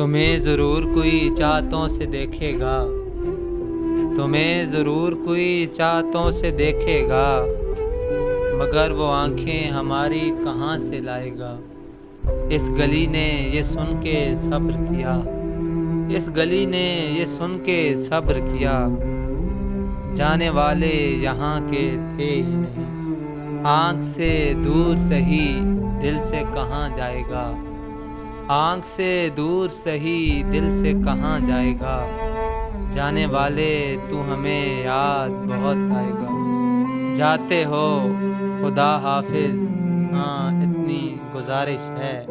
تمہیں ضرور کوئی چاہتوں سے دیکھے گا، تمہیں ضرور کوئی چاہتوں سے دیکھے گا، مگر وہ آنکھیں ہماری کہاں سے لائے گا۔ اس گلی نے یہ سن کے صبر کیا، اس گلی نے یہ سن کے صبر کیا، جانے والے یہاں کے تھے ہی نہیں۔ آنکھ سے دور سہی دل سے کہاں جائے گا، آنکھ سے دور سہی دل سے کہاں جائے گا، جانے والے تو ہمیں یاد بہت آئے گا۔ جاتے ہو خدا حافظ، ہاں اتنی گزارش ہے،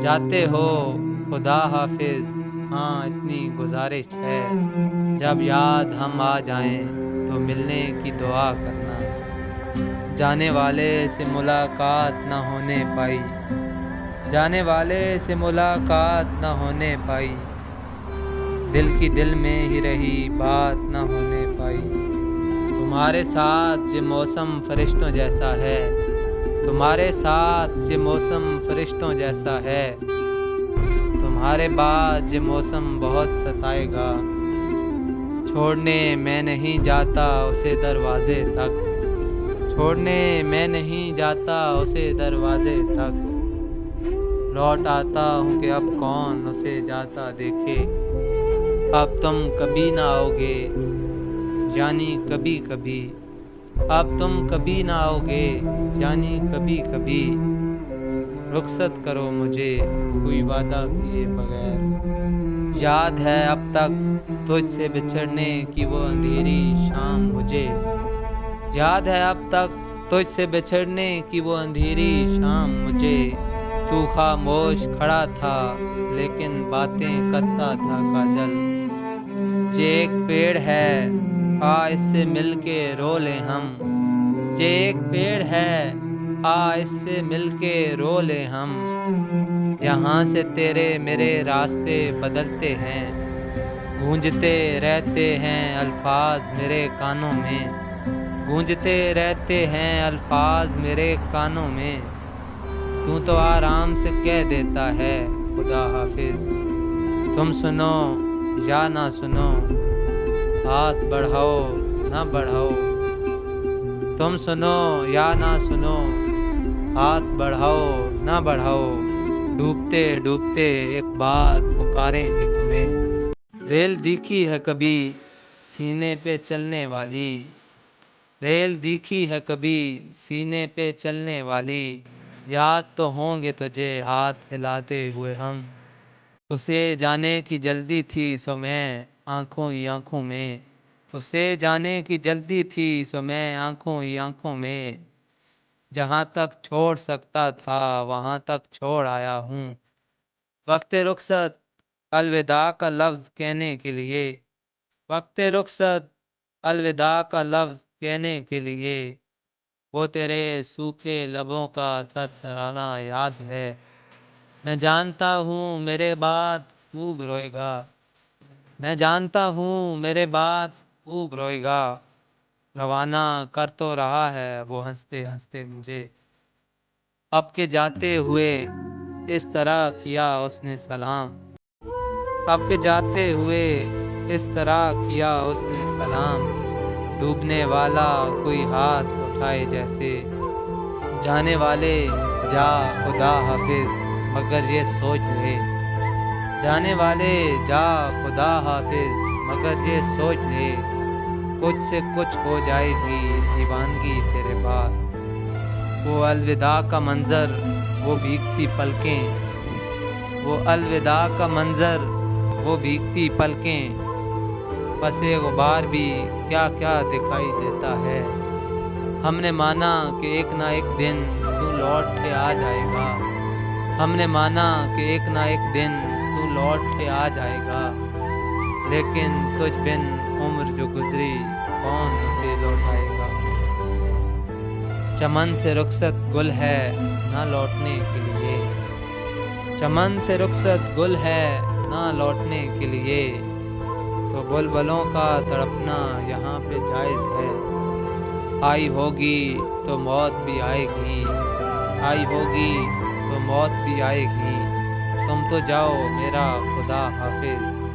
جاتے ہو خدا حافظ، ہاں اتنی گزارش ہے، جب یاد ہم آ جائیں تو ملنے کی دعا کرنا۔ جانے والے سے ملاقات نہ ہونے پائی، جانے والے سے ملاقات نہ ہونے پائی، دل کی دل میں ہی رہی بات نہ ہونے پائی۔ تمہارے ساتھ یہ موسم فرشتوں جیسا ہے، تمہارے ساتھ یہ موسم فرشتوں جیسا ہے، تمہارے بعد یہ موسم بہت ستائے گا۔ چھوڑنے میں نہیں جاتا اسے دروازے تک، چھوڑنے میں نہیں جاتا اسے دروازے تک، لوٹ آتا ہوں کہ اب کون اسے جاتا دیکھے۔ اب تم کبھی نہ آؤ گے یعنی کبھی کبھی، اب تم کبھی نہ آؤ گے یعنی کبھی کبھی، رخصت کرو مجھے کوئی وعدہ کیے بغیر۔ یاد ہے اب تک تجھ سے بچھڑنے کی وہ اندھیری شام مجھے، یاد ہے اب تک تجھ سے بچھڑنے کی وہ اندھیری شام مجھے۔ تو خاموش کھڑا تھا لیکن باتیں کرتا تھا کاجل۔ یہ ایک پیڑ ہے آ اس سے مل کے رو لیں ہم، یہ ایک پیڑ ہے آ اس سے مل کے رو لیں ہم، یہاں سے تیرے میرے راستے بدلتے ہیں، گونجتے رہتے ہیں الفاظ میرے کانوں میں، گونجتے رہتے ہیں الفاظ میرے کانوں میں۔ تو آرام سے کہہ دیتا ہے خدا حافظ، تم سنو یا نہ سنو، ہاتھ بڑھاؤ نہ بڑھاؤ، تم سنو یا نہ سنو، ہاتھ بڑھاؤ نہ بڑھاؤ، ڈوبتے ڈوبتے ایک بات پکاریں گے تمہیں۔ ریل دیکھی ہے کبھی سینے پہ چلنے والی، ریل دیکھی ہے کبھی سینے پہ چلنے والی، یاد تو ہوں گے تجھے ہاتھ ہلاتے ہوئے ہم۔ اسے جانے کی جلدی تھی سو میں آنکھوں ہی آنکھوں میں، اسے جانے کی جلدی تھی سو میں آنکھوں ہی آنکھوں میں، جہاں تک چھوڑ سکتا تھا وہاں تک چھوڑ آیا ہوں۔ وقت رخصت الوداع کا لفظ کہنے کے لیے، وقت رخصت الوداع کا لفظ کہنے کے لیے، وہ تیرے سوکھے لبوں کا تھرتھرانا یاد ہے۔ میں جانتا ہوں میرے بعد خوب روئے گا، میں جانتا ہوں میرے بعد خوب روئے گا، روانہ کر تو رہا ہے وہ ہنستے ہنستے مجھے۔ اب کے جاتے ہوئے اس طرح کیا اس نے سلام، اب کے جاتے ہوئے اس طرح کیا اس نے سلام، ڈوبنے والا کوئی ہاتھ اٹھائے جیسے، جانے والے جا خدا حافظ مگر یہ سوچ لے، جانے والے جا خدا حافظ مگر یہ سوچ لے، کچھ سے کچھ ہو جائے گی دیوانگی تیرے بعد۔ وہ الوداع کا منظر وہ بھیگتی پلکیں، وہ الوداع کا منظر وہ بھیگتی پلکیں، پس غبار بھی کیا کیا دکھائی دیتا ہے۔ ہم نے مانا کہ ایک نہ ایک دن تو لوٹ کے آ جائے گا، ہم نے مانا کہ ایک نہ ایک دن تو لوٹ کے آ جائے گا، لیکن تجھ بن عمر جو گزری کون اسے لوٹائے گا۔ چمن سے رخصت گل ہے نہ لوٹنے کے لیے، چمن سے رخصت گل ہے نہ لوٹنے کے لیے، تو بلبلوں کا تڑپنا یہاں پہ جائز ہے۔ آئی ہوگی تو موت بھی آئے گی، آئی ہوگی تو موت بھی آئے گی، تم تو جاؤ میرا خدا حافظ۔